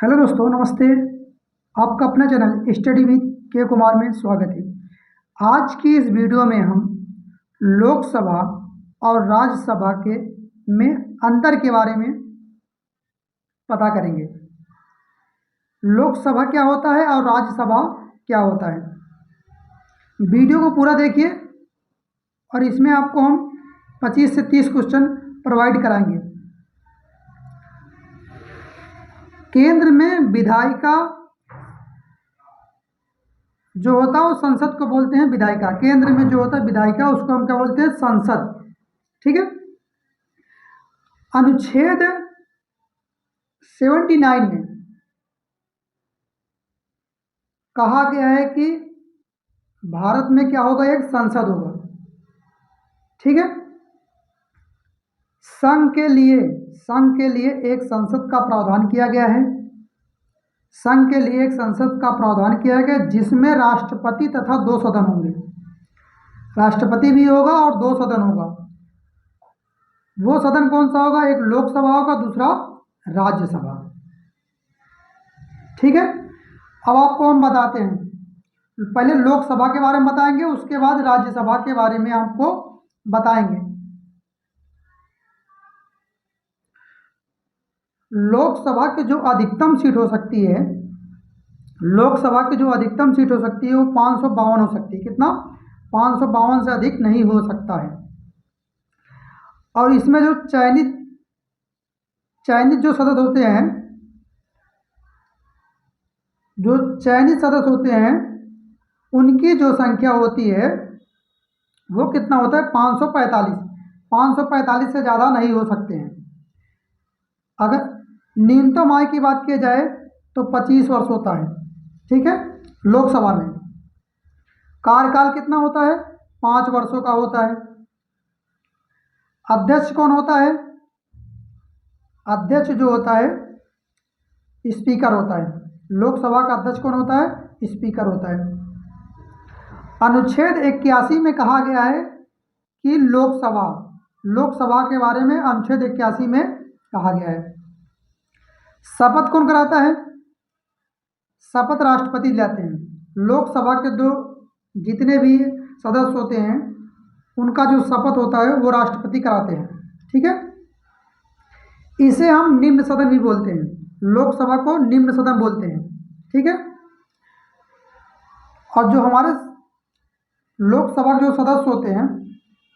Hello दोस्तों, नमस्ते। आपका अपना चैनल स्टडी विद के कुमार में स्वागत है। आज की इस वीडियो में हम लोकसभा और राज्यसभा के में अंतर के बारे में पता करेंगे। लोकसभा क्या होता है और राज्यसभा क्या होता है। वीडियो को पूरा देखिए और इसमें आपको हम 25 से 30 क्वेश्चन प्रोवाइड कराएंगे। केंद्र में विधायिका जो होता है वो संसद को बोलते हैं विधायिका। केंद्र में जो होता है विधायिका उसको हम क्या बोलते हैं, संसद। ठीक है। अनुच्छेद 79 में कहा गया है कि भारत में क्या होगा, एक संसद होगा। ठीक है। संघ के लिए एक संसद का प्रावधान किया गया है। संघ के लिए एक संसद का प्रावधान किया गया जिसमें राष्ट्रपति तथा 2 सदन होंगे। राष्ट्रपति भी होगा और 2 सदन होगा। वो सदन कौन सा होगा, एक लोकसभा होगा, दूसरा राज्यसभा। ठीक है। अब आपको हम बताते हैं, पहले लोकसभा के बारे में बताएंगे, उसके बाद राज्यसभा के बारे में आपको बताएंगे। लोकसभा की जो अधिकतम सीट हो सकती है, लोकसभा की जो अधिकतम सीट हो सकती है वो 552 हो सकती है। कितना? 552 से अधिक नहीं हो सकता है। और इसमें जो चयनित जो सदस्य होते हैं, जो चयनित सदस्य होते हैं उनकी जो संख्या होती है वो कितना होता है, 545। 545 से ज़्यादा नहीं हो सकते हैं। अगर न्यूनतम आयु की बात की जाए तो 25 वर्ष होता है। ठीक है। लोकसभा में कार्यकाल कितना होता है, 5 वर्षों का होता है। अध्यक्ष कौन होता है? अध्यक्ष जो होता है स्पीकर होता है। लोकसभा का अध्यक्ष कौन होता है? स्पीकर होता है। अनुच्छेद 81 में कहा गया है कि लोकसभा के बारे में अनुच्छेद 81 में कहा गया है। शपथ कौन कराता है? शपथ राष्ट्रपति दिलाते हैं। लोकसभा के जितने भी सदस्य होते हैं उनका जो शपथ होता है वो राष्ट्रपति कराते हैं। ठीक है। इसे हम निम्न सदन भी बोलते हैं। लोकसभा को निम्न सदन बोलते हैं। ठीक है। और जो हमारे लोकसभा के जो सदस्य होते हैं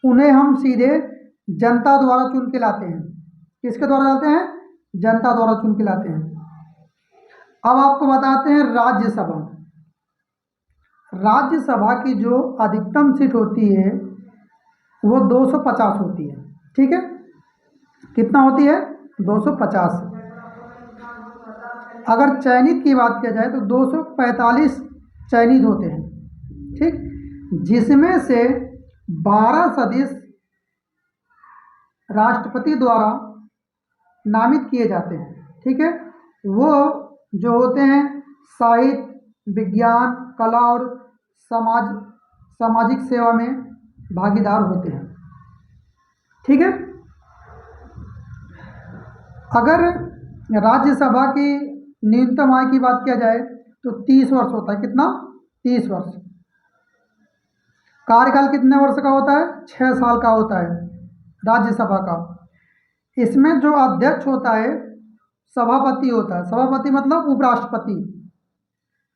उन्हें हम सीधे जनता द्वारा चुन के लाते हैं। किसके द्वारा लाते हैं? जनता द्वारा चुन के लाते हैं। अब आपको बताते हैं राज्यसभा। राज्यसभा की जो अधिकतम सीट होती है वो 250 होती है। ठीक है। कितना होती है? 250। अगर चयनित की बात किया जाए तो 245 चयनित होते हैं। ठीक। जिसमें से 12 सदस्य राष्ट्रपति द्वारा नामित किए जाते हैं। ठीक है। वो जो होते हैं साहित्य, विज्ञान, कला और सामाजिक सेवा में भागीदार होते हैं। ठीक है। अगर राज्यसभा की न्यूनतम आयु की बात किया जाए तो 30 वर्ष होता है। कितना? 30 वर्ष। कार्यकाल कितने वर्ष का होता है? 6 साल का होता है राज्यसभा का। इसमें जो अध्यक्ष होता है सभापति होता है। सभापति मतलब उपराष्ट्रपति।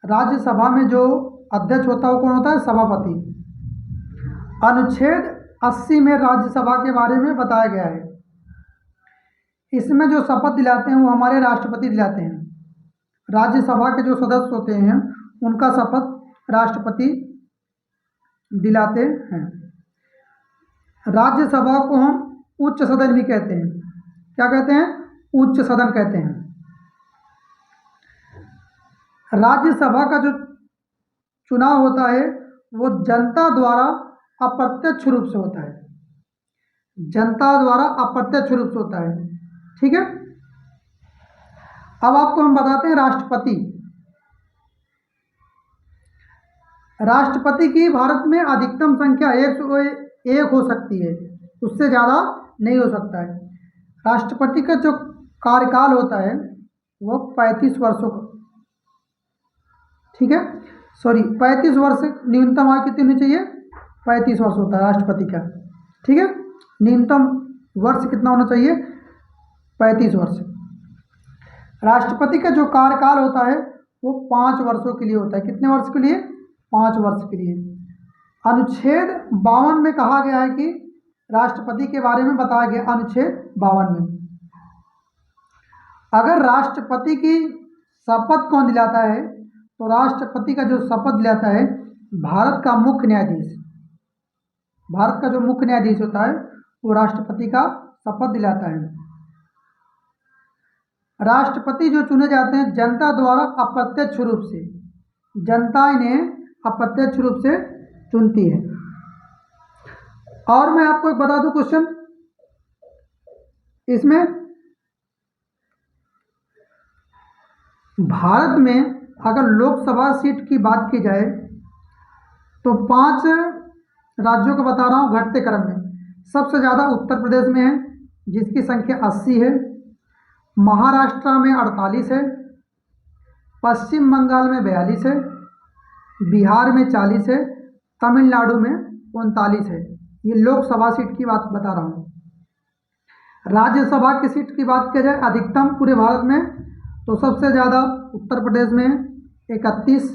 राज्यसभा में जो अध्यक्ष होता है वो कौन होता है? सभापति। अनुच्छेद 80 में राज्यसभा के बारे में बताया गया है। इसमें जो शपथ दिलाते हैं वो हमारे राष्ट्रपति दिलाते हैं। राज्यसभा के जो सदस्य होते हैं उनका शपथ राष्ट्रपति दिलाते हैं। राज्यसभा को हम उच्च सदन भी कहते हैं। क्या कहते हैं? उच्च सदन कहते हैं। राज्यसभा का जो चुनाव होता है वो जनता द्वारा अप्रत्यक्ष रूप से होता है। जनता द्वारा अप्रत्यक्ष रूप से होता है। ठीक है। अब आपको हम बताते हैं राष्ट्रपति। राष्ट्रपति की भारत में अधिकतम संख्या 101 हो सकती है, उससे ज़्यादा नहीं हो सकता है। राष्ट्रपति का जो कार्यकाल होता है वो 35 वर्षों का, ठीक है, सॉरी 35 वर्ष न्यूनतम आयु कितनी होनी चाहिए, 35 वर्ष होता है राष्ट्रपति का, ठीक है, न्यूनतम वर्ष कितना होना चाहिए, 35 वर्ष। राष्ट्रपति का जो कार्यकाल होता है वो 5 वर्षों के लिए होता है, कितने वर्ष के लिए, 5 वर्ष के लिए। अनुच्छेद 52 में कहा गया है कि राष्ट्रपति के बारे में बताया गया, अनुच्छेद 52 में अगर राष्ट्रपति की शपथ कौन दिलाता है, तो राष्ट्रपति का जो शपथ दिलाता है भारत का मुख्य न्यायाधीश, भारत का जो मुख्य न्यायाधीश होता है वो राष्ट्रपति का शपथ दिलाता है। राष्ट्रपति जो चुने जाते हैं जनता द्वारा अप्रत्यक्ष रूप से, जनता इन्हें अप्रत्यक्ष रूप से चुनती है। और मैं आपको एक बता दूं क्वेश्चन, इसमें भारत में अगर लोकसभा सीट की बात की जाए तो 5 राज्यों को बता रहा हूँ घटते क्रम में। सबसे ज़्यादा उत्तर प्रदेश में है जिसकी संख्या 80 है, महाराष्ट्र में 48 है, पश्चिम बंगाल में 42 है, बिहार में 40 है, तमिलनाडु में 39 है। ये लोकसभा सीट की बात बता रहा हूँ। राज्यसभा की सीट की बात की जाए अधिकतम पूरे भारत में तो सबसे ज़्यादा उत्तर प्रदेश में 31,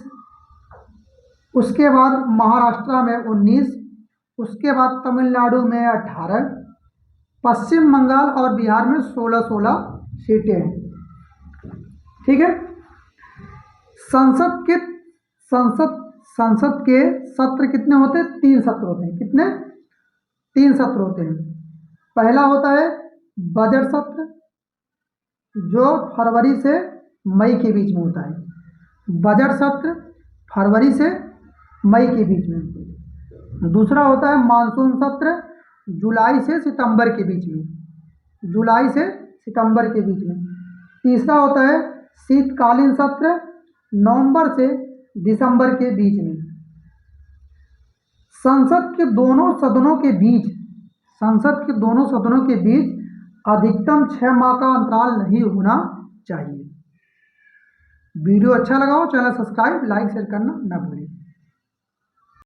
उसके बाद महाराष्ट्र में 19, उसके बाद तमिलनाडु में 18, पश्चिम बंगाल और बिहार में 16 सीटें हैं, ठीक है। संसद के सत्र कितने होते हैं, 3 सत्र होते हैं, कितने, 3 सत्र होते हैं। पहला होता है बजट सत्र जो फरवरी से मई के बीच में होता है, बजट सत्र फरवरी से मई के बीच में। दूसरा होता है मानसून सत्र जुलाई से सितंबर के बीच में, जुलाई से सितंबर के बीच में। तीसरा होता है शीतकालीन सत्र नवंबर से दिसंबर के बीच में। संसद के दोनों सदनों के बीच, संसद के दोनों सदनों के बीच अधिकतम 6 माह का अंतराल नहीं होना चाहिए। वीडियो अच्छा लगा हो चैनल सब्सक्राइब लाइक शेयर करना ना भूलें।